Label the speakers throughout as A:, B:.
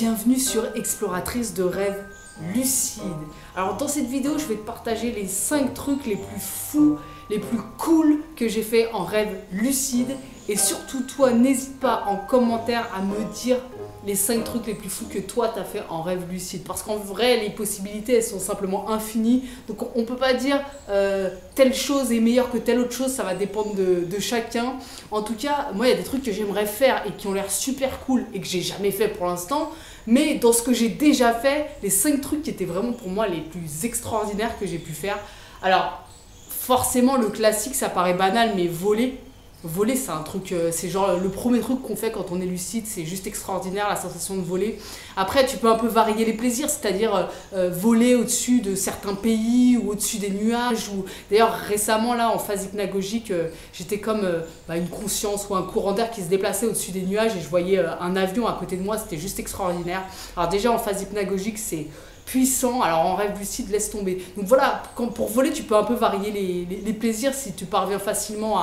A: Bienvenue sur Exploratrice de rêves lucides. Alors dans cette vidéo, je vais te partager les 5 trucs les plus fous, les plus cool que j'ai fait en rêve lucide. Et surtout toi, n'hésite pas en commentaire à me dire les 5 trucs les plus fous que toi t'as fait en rêve lucide. Parce qu'en vrai, les possibilités, elles sont simplement infinies. Donc on ne peut pas dire telle chose est meilleure que telle autre chose, ça va dépendre de chacun. En tout cas, moi, il y a des trucs que j'aimerais faire et qui ont l'air super cool et que j'ai jamais fait pour l'instant. Mais dans ce que j'ai déjà fait, les 5 trucs qui étaient vraiment pour moi les plus extraordinaires que j'ai pu faire. Alors, forcément, le classique, ça paraît banal, mais voler. Voler, c'est un truc, c'est genre le premier truc qu'on fait quand on est lucide, c'est juste extraordinaire, la sensation de voler. Après, tu peux un peu varier les plaisirs, c'est-à-dire voler au-dessus de certains pays ou au-dessus des nuages. D'ailleurs, récemment, là, en phase hypnagogique, j'étais comme une conscience ou un courant d'air qui se déplaçait au-dessus des nuages et je voyais un avion à côté de moi, c'était juste extraordinaire. Alors déjà, en phase hypnagogique, c'est puissant, alors en rêve lucide, laisse tomber. Donc voilà, pour voler, tu peux un peu varier les plaisirs si tu parviens facilement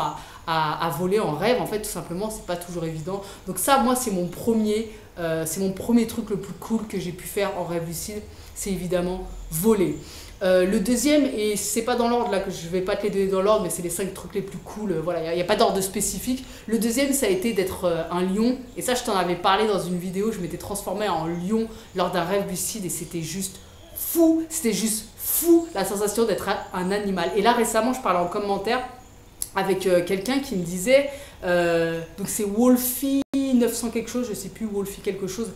A: à voler en rêve. En fait, tout simplement, c'est pas toujours évident. Donc ça, moi, c'est mon premier truc le plus cool que j'ai pu faire en rêve lucide, c'est évidemment voler. Le deuxième, et c'est pas dans l'ordre là, que je vais pas te les donner dans l'ordre, mais c'est les 5 trucs les plus cool, voilà, il n'y a pas d'ordre spécifique. Le deuxième, ça a été d'être un lion, et ça je t'en avais parlé dans une vidéo, je m'étais transformée en lion lors d'un rêve lucide, et c'était juste fou la sensation d'être un animal. Et là récemment, je parlais en commentaire avec quelqu'un qui me disait, donc c'est Wolfie 900 quelque chose, je sais plus, Wolfie quelque chose,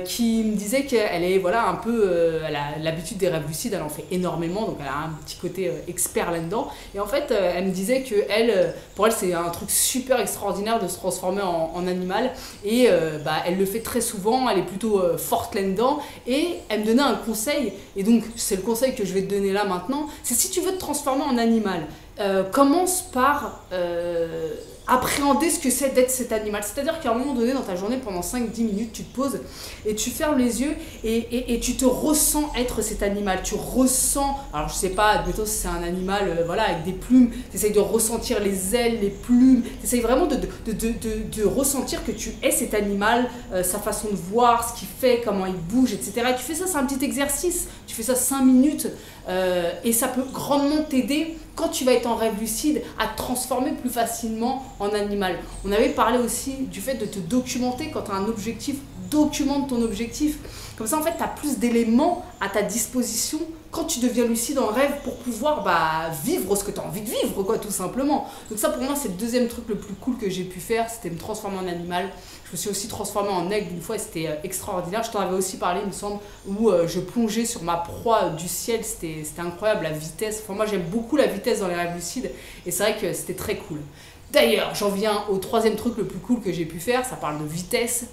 A: qui me disait qu'elle est voilà un peu, elle a l'habitude des rêves lucides, elle en fait énormément, donc elle a un petit côté expert là-dedans. Et en fait, elle me disait que pour elle, c'est un truc super extraordinaire de se transformer en animal. Et elle le fait très souvent, elle est plutôt forte là-dedans. Et elle me donnait un conseil, et donc c'est le conseil que je vais te donner là maintenant, c'est si tu veux te transformer en animal, commence par appréhender ce que c'est d'être cet animal. C'est-à-dire qu'à un moment donné dans ta journée, pendant 5-10 minutes, tu te poses et tu fermes les yeux et tu te ressens être cet animal. Tu ressens, alors je sais pas, admettons si c'est un animal avec des plumes, tu essayes de ressentir les ailes, les plumes, tu essayes vraiment de ressentir que tu es cet animal, sa façon de voir, ce qu'il fait, comment il bouge, etc. Et tu fais ça, c'est un petit exercice, tu fais ça 5 minutes et ça peut grandement t'aider quand tu vas être en rêve lucide, à te transformer plus facilement en animal. On avait parlé aussi du fait de te documenter quand tu as un objectif, documente ton objectif. Comme ça, en fait, tu as plus d'éléments à ta disposition quand tu deviens lucide en rêve pour pouvoir vivre ce que tu as envie de vivre, quoi, tout simplement. Donc ça, pour moi, c'est le deuxième truc le plus cool que j'ai pu faire, c'était me transformer en animal. Je me suis aussi transformée en aigle une fois et c'était extraordinaire. Je t'en avais aussi parlé, il me semble, où je plongeais sur ma proie du ciel. C'était incroyable, la vitesse. Enfin, moi, j'aime beaucoup la vitesse dans les rêves lucides et c'est vrai que c'était très cool. D'ailleurs, j'en viens au troisième truc le plus cool que j'ai pu faire. Ça parle de vitesse.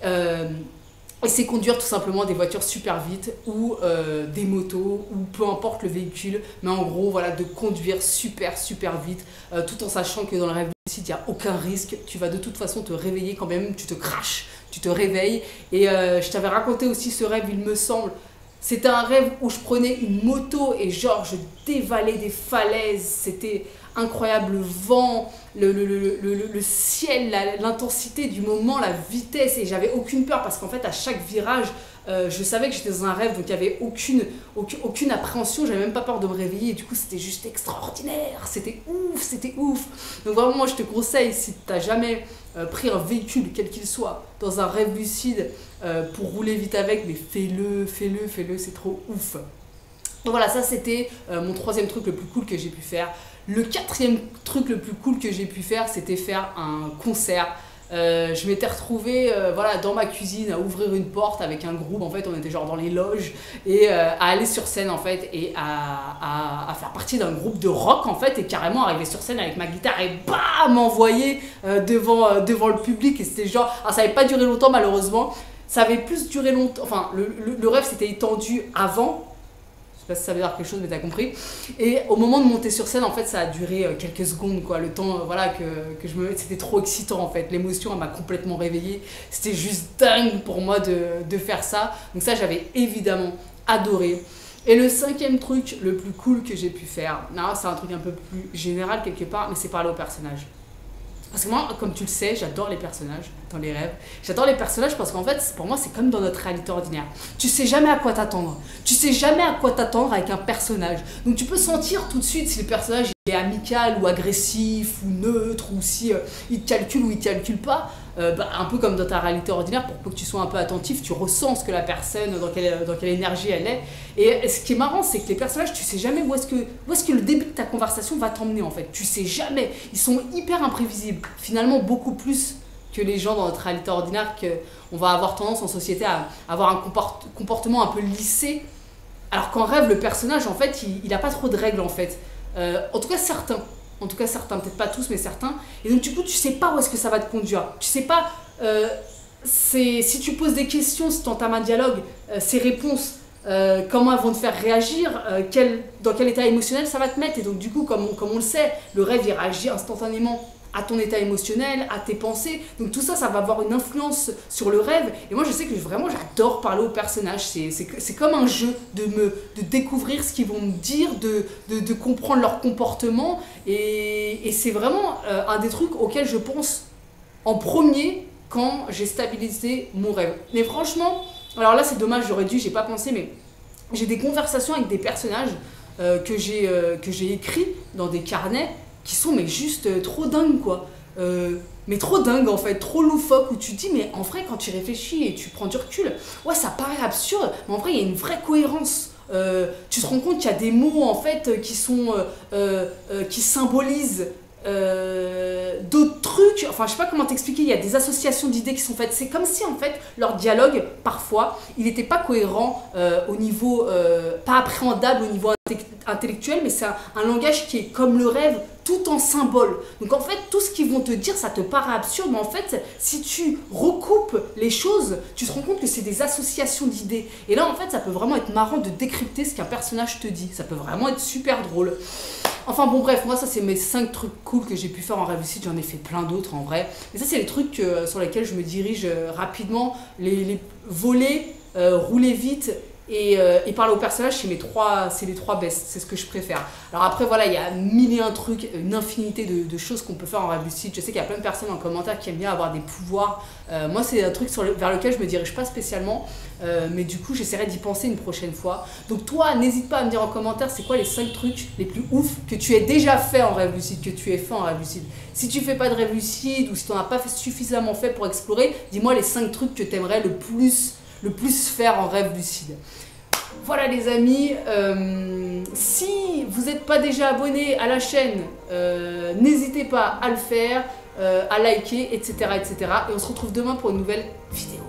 A: Et c'est conduire tout simplement des voitures super vite ou des motos ou peu importe le véhicule. Mais en gros, voilà, de conduire super vite tout en sachant que dans le rêve lucide, il n'y a aucun risque. Tu vas de toute façon te réveiller quand même, tu te crashes, tu te réveilles. Et je t'avais raconté aussi ce rêve, il me semble. C'était un rêve où je prenais une moto et genre je dévalais des falaises. C'était incroyable, le vent, le ciel, l'intensité du moment, la vitesse. Et j'avais aucune peur parce qu'en fait à chaque virage, je savais que j'étais dans un rêve, donc il n'y avait aucune appréhension, j'avais même pas peur de me réveiller. Et du coup c'était juste extraordinaire, c'était ouf. Donc vraiment moi je te conseille, si tu n'as jamais pris un véhicule quel qu'il soit dans un rêve lucide pour rouler vite avec, mais fais-le, c'est trop ouf. Donc voilà, ça c'était mon troisième truc le plus cool que j'ai pu faire. Le quatrième truc le plus cool que j'ai pu faire, c'était faire un concert. Je m'étais retrouvée dans ma cuisine à ouvrir une porte avec un groupe, en fait on était genre dans les loges et à aller sur scène en fait et à faire partie d'un groupe de rock en fait et carrément arriver sur scène avec ma guitare et bam m'envoyer devant le public et c'était genre, alors ça n'avait pas duré longtemps malheureusement, ça avait plus duré longtemps, enfin le rêve s'était étendu avant. Je sais pas si ça veut dire quelque chose, mais t'as compris. Et au moment de monter sur scène, en fait, ça a duré quelques secondes, quoi. Le temps, que je me mette, c'était trop excitant, en fait. L'émotion, elle m'a complètement réveillée. C'était juste dingue pour moi de faire ça. Donc ça, j'avais évidemment adoré. Et le cinquième truc le plus cool que j'ai pu faire, c'est un truc un peu plus général quelque part, mais c'est parler au personnage. Parce que moi, comme tu le sais, j'adore les personnages dans les rêves. J'adore les personnages parce qu'en fait, pour moi, c'est comme dans notre réalité ordinaire. Tu sais jamais à quoi t'attendre. Tu sais jamais à quoi t'attendre avec un personnage. Donc tu peux sentir tout de suite si le personnage est amical ou agressif ou neutre ou si il te calcule ou il te calcule pas. Un peu comme dans ta réalité ordinaire, pour que tu sois un peu attentif, tu ressens ce que la personne, dans quelle énergie elle est. Et ce qui est marrant, c'est que les personnages, tu sais jamais où est-ce que le début de ta conversation va t'emmener en fait. Tu sais jamais. Ils sont hyper imprévisibles. Finalement, beaucoup plus que les gens dans notre réalité ordinaire, qu'on va avoir tendance en société à avoir un comportement un peu lissé. Alors qu'en rêve, le personnage, en fait, il n'a pas trop de règles en fait. En tout cas, certains. En tout cas, certains, peut-être pas tous, mais certains. Et donc, du coup, tu sais pas où est-ce que ça va te conduire. Tu sais pas, si tu poses des questions, si tu entames un dialogue, ces réponses, comment elles vont te faire réagir, dans quel état émotionnel ça va te mettre. Et donc, du coup, comme on le sait, le rêve, il réagit instantanément à ton état émotionnel, à tes pensées. Donc tout ça, ça va avoir une influence sur le rêve. Et moi, je sais que vraiment, j'adore parler aux personnages. C'est comme un jeu de découvrir ce qu'ils vont me dire, de comprendre leur comportement. Et c'est vraiment un des trucs auxquels je pense en premier quand j'ai stabilisé mon rêve. Mais franchement, alors là, c'est dommage, j'ai pas pensé, mais j'ai des conversations avec des personnages que j'ai écrits dans des carnets qui sont mais juste trop dingues quoi. Mais trop dingues en fait, trop loufoques, où tu te dis mais en vrai quand tu réfléchis et tu prends du recul, ouais ça paraît absurde, mais en vrai il y a une vraie cohérence. Tu te rends compte qu'il y a des mots en fait qui symbolisent d'autres trucs, enfin je sais pas comment t'expliquer, il y a des associations d'idées qui sont faites, c'est comme si en fait leur dialogue parfois il n'était pas cohérent au niveau, pas appréhendable au niveau intellectuel, mais c'est un langage qui est comme le rêve tout en symbole. Donc en fait tout ce qu'ils vont te dire ça te paraît absurde, mais en fait si tu recoupes les choses tu te rends compte que c'est des associations d'idées, et là en fait ça peut vraiment être marrant de décrypter ce qu'un personnage te dit, ça peut vraiment être super drôle. Enfin bon bref, moi ça c'est mes 5 trucs cool que j'ai pu faire en rêve lucide, j'en ai fait plein d'autres en vrai. Mais ça c'est les trucs sur lesquels je me dirige rapidement, les voler, rouler vite et parler aux personnages, c'est les trois best, c'est ce que je préfère. Alors après voilà, il y a mille et un trucs, une infinité de choses qu'on peut faire en rêve lucide. Je sais qu'il y a plein de personnes en commentaire qui aiment bien avoir des pouvoirs. Moi c'est un truc vers lequel je me dirige pas spécialement, mais du coup j'essaierai d'y penser une prochaine fois. Donc toi n'hésite pas à me dire en commentaire c'est quoi les 5 trucs les plus ouf que tu aies déjà fait en rêve lucide, que tu aies fait en rêve lucide. Si tu fais pas de rêve lucide ou si tu n'en as pas suffisamment fait pour explorer, dis-moi les 5 trucs que tu aimerais le plus faire en rêve lucide. Voilà les amis, si vous n'êtes pas déjà abonné à la chaîne, n'hésitez pas à le faire, à liker, etc., etc. Et on se retrouve demain pour une nouvelle vidéo.